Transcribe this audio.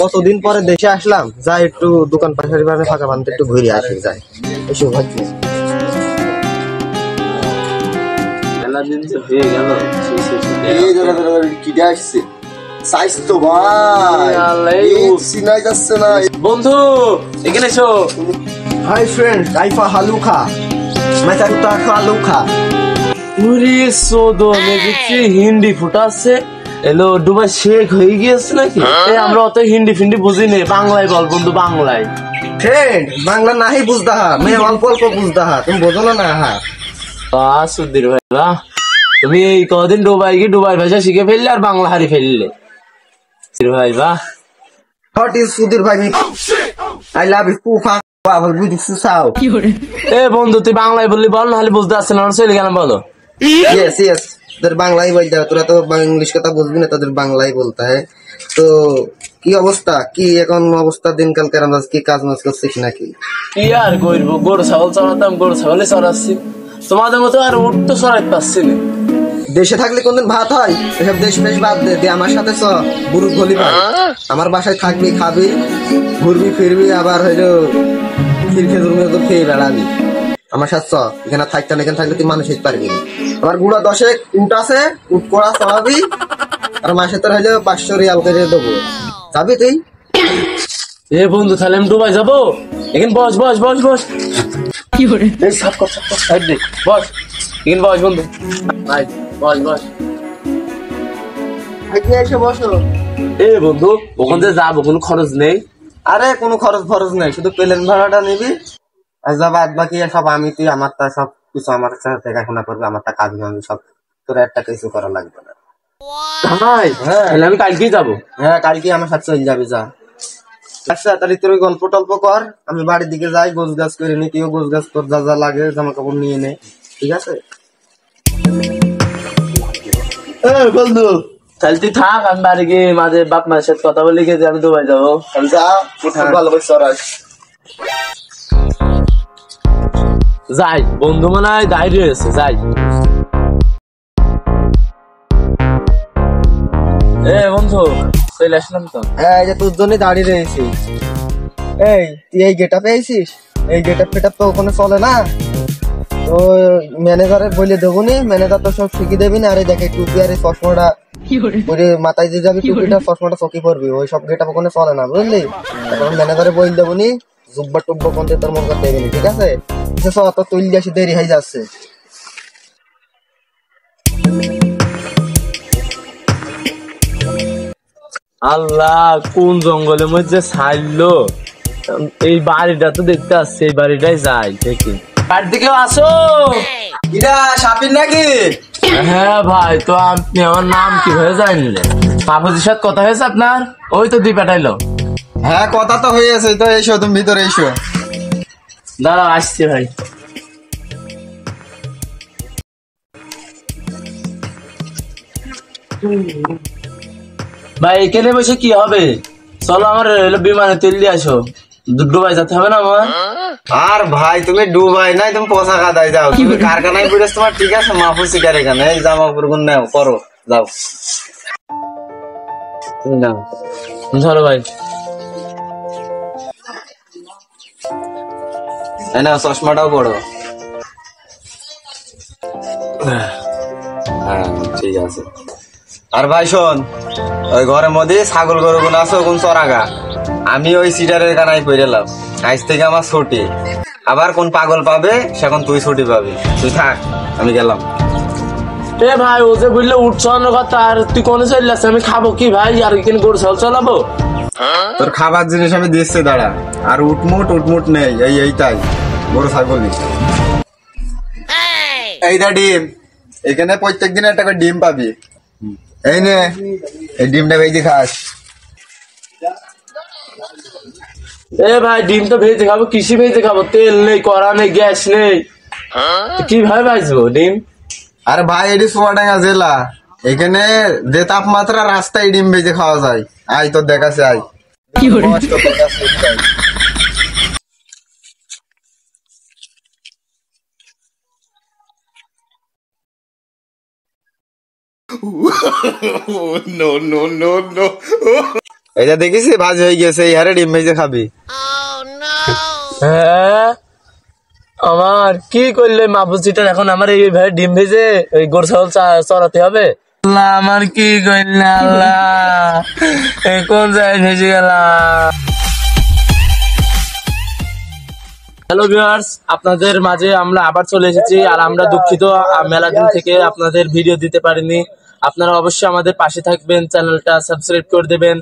কতদিন পরে দেশে আসলাম, যাই একটু দোকান পাশারি ফাঁকা বানতে একটু ঘুরে আসি, যাই এসে ভাবছি বন্ধু এখানে এসো। হাই ফ্রেন্ড, কাইফা হালুখা মাথা কুতা হালুখা হিন্দি ফুটাচ্ছে এলো ডুবাই শেখ হয়ে গিয়েছে নাকি? আমরা অত হিন্দি ফিন্দি বুঝি নেই, বাংলায় বল বন্ধু, বাংলায়। ফ্রেন্ড বাংলা নাহি বুঝদা হা, মেয়ে অল্প অল্প বুঝদা হা, তুমি বোঝো না হা। সুধীর ভাই বাহ, তুমি এই কদিন ডুবাই ভাষা শিখে ফেললে আর বাংলা হারি ফেললে। ভাই বাহ, হোয়াট ইজ সুধীর ভাই? আই লাভ ইউ কুফা বাবল বুঝিস সাও। এ বন্ধু তুই বাংলায় বললি বল, নাহলে বুঝতে আসছে না, চলে গেলাম বলো। यस यस, তোদের বাংলাই বলতে হয়, তোরা তো ইংলিশ কথা বুঝবি না, তোদের বাংলাই বলতে হয়। তো কি অবস্থা, কি এখন অবস্থা দিনকাল কেমন, কি কাজ মাজ করছিস নাকি? কি আর করবো, গরু ছাগল চড়াতাম, গরু ছাগলে চড়াচ্ছি, তোমাদের মতো আর উঠ তো চড়াইতে পারছি না। দেশে থাকলে কোনদিন ভাত হয়? এসব দেশ বেশ বাদ দে, দে আমার সাথে চ বুরুক গলি ভাই, আমার বাসায় থাকবি, খাবি, ঘুরবি ফিরবি, আবার হইলো খেজুর মেজুর খেয়ে বেড়াবি। আমার সাথে চ, এখানে থাকতে না, এখানে থাকলে তুই মানুষ হইতে পারবি না। আমার গুড়া 10 উট আছে, উট করা চড়াবি, আর মাসে তোর হইলো 500 রিয়াল করে দেবো, যাবি তুই? এ বন্ধু তাহলে আমি ডুবাই যাবো, এখানে বস বস বস বস। কি করে সব কর সাইড দে, বস এখানে বস বন্ধু, বস বস এসে বসো। এ বন্ধু ওখান থেকে যাবো, কোনো খরচ নেই? আরে কোনো খরচ ফরজ নেই, শুধু প্লেন ভাড়াটা নিবি, আর যা বাদ বাকি সব আমি, তুই আমার তা সব কিছু আমার সাথে দেখাশোনা করবি, আমার তা কাজ আমি সব, তোর একটা কিছু করা লাগবে না। তাহলে আমি কালকেই যাবো। হ্যাঁ কালকে আমার সাথে চলে যাবি, যা। আচ্ছা তাহলে তোর ওই গল্প টল্প কর, আমি বাড়ির দিকে যাই, গোছ গাছ করে নি, তুইও গোছ গাছ তোর যা যা লাগে জামা কাপড় নিয়ে নে, ঠিক আছে? বন্ধু তাহলে তুই থাক, আমি বাড়ি গিয়ে মাঝে বাপ মায়ের সাথে কথা বলে গিয়ে আমি দুবাই যাবো। যা, ভালো করে চড়াস। যাই, বন্ধু মনে হয় দাঁড়িয়ে রয়েছে, যাই। এ বন্ধু চলে আসলাম তো। হ্যাঁ, এই যে তোর জন্য দাঁড়িয়ে রয়েছি। এই তুই এই গেট আপে আইছিস? এই গেট আপ ফেট আপ তো ওখানে চলে না, তো ম্যানেজারের বলে দেবো নি, ম্যানেজার তো সব শিখিয়ে দেবি না। আরে দেখে টুপি আর এই চশমাটা মাথায় যে যাবি, টুপিটা চশমাটা চকি পড়বি, ওই সব গেট আপ ওখানে চলে না, বুঝলি? এখন ম্যানেজারে বলে দেবো নি, জুব্বা টুব্বা কোন তোর মন করতে দেবি, ঠিক আছে? তো তুললি আসি, দেরি হয়ে যাচ্ছে। আল্লাহ কোন জঙ্গলের মধ্যে ছাড়লো, এই বাড়িটা তো দেখতে আসছে, এই বাড়িটাই যাই দেখি। বাড়ির দিকেও আসো। ইরা শাপির নাকি? হ্যাঁ ভাই, তো আপনি আমার নাম কিভাবে জানলেন? বাপুজির সাথে কথা হয়েছে আপনার? ওই তো দিয়ে পাঠাইলো। হ্যাঁ কথা তো হয়ে গেছে, তো এসো তুমি ভিতরে এসো। দাঁড়াও আসছি ভাই। ভাই এখানে বসে কি হবে, চলো আমার বিমানে তেল দিয়ে আসো, দুবাই যেতে হবে না আমার। আর ভাই তুমি ডুবাই নাই, তুমি পোশা কাদায় যাও, তুমি কারখানায় পড়েছ, তোমার ঠিক আছে, মাহফুজ শিকার এখানে, এই জামা পুরগুন নাও, করো, যাও। ধরো ভাই, না চশমাটাও পড়ো। হ্যাঁ ঠিক আছে। আর ভাই শোন, ওই ঘরের মধ্যে ছাগল গরু গুলো আছে, ওগুন চড়াগা, আমি ওই সিটারের কানাই পড়েলাম, আজ থেকে আমার ছুটি, আবার কোন পাগল পাবে সেখন তুই ছুটি পাবি, তুই থাক, আমি গেলাম। এ ভাই ও যে বললে উঠছানোর কথা, আর তুই কোনে চলে আসছিস, আমি খাবো কি ভাই, আর এখানে গরু ছাগল চালাবো? তোর খাবার জিনিস আমি দিচ্ছি, দাঁড়া। আর উঠমুট নেই, এইটাই গরু ছাগলই। এইটা ডিম, এখানে প্রত্যেক দিন একটা করে ডিম পাবি, এই নে, এই ডিমটা ভেজে খাস। এ ভাই ডিম তো ভেজে খাবো, কৃষি ভেজে খাবো, তেল নেই, কড়া নেই, গ্যাস নেই, কিভাবে ভাজবো ডিম? আরে ভাই এটি চুয়াডাঙ্গা জেলা, এখানে যে তাপমাত্রা, রাস্তায় ডিম ভেজে খাওয়া যায়, আয় তোর দেখাছে, আয়। No, no, no, no. এটা দেখিস ভাজি হয়ে গেছে, এই হারে ডিম ভেজে খাবি। হ্যাঁ, আমার কি করলে মাপুচিটার এখন আমার এই ভাই ডিম ভেজে ওই গরু ছাগল চড়াতে হবে। আল্লাহ, আমার কি করলে আল্লাহ, কোন জায়গায় ভেজে গেলাম। হ্যালো ভিউয়ার্স, আপনাদের মাঝে আমরা আবার চলে এসেছি। আর আমরা দুঃখিত, মেলা দিন থেকে আপনাদের ভিডিও দিতে পারিনি। আপনারা অবশ্যই আমাদের পাশে থাকবেন, চ্যানেলটা সাবস্ক্রাইব করে দেবেন।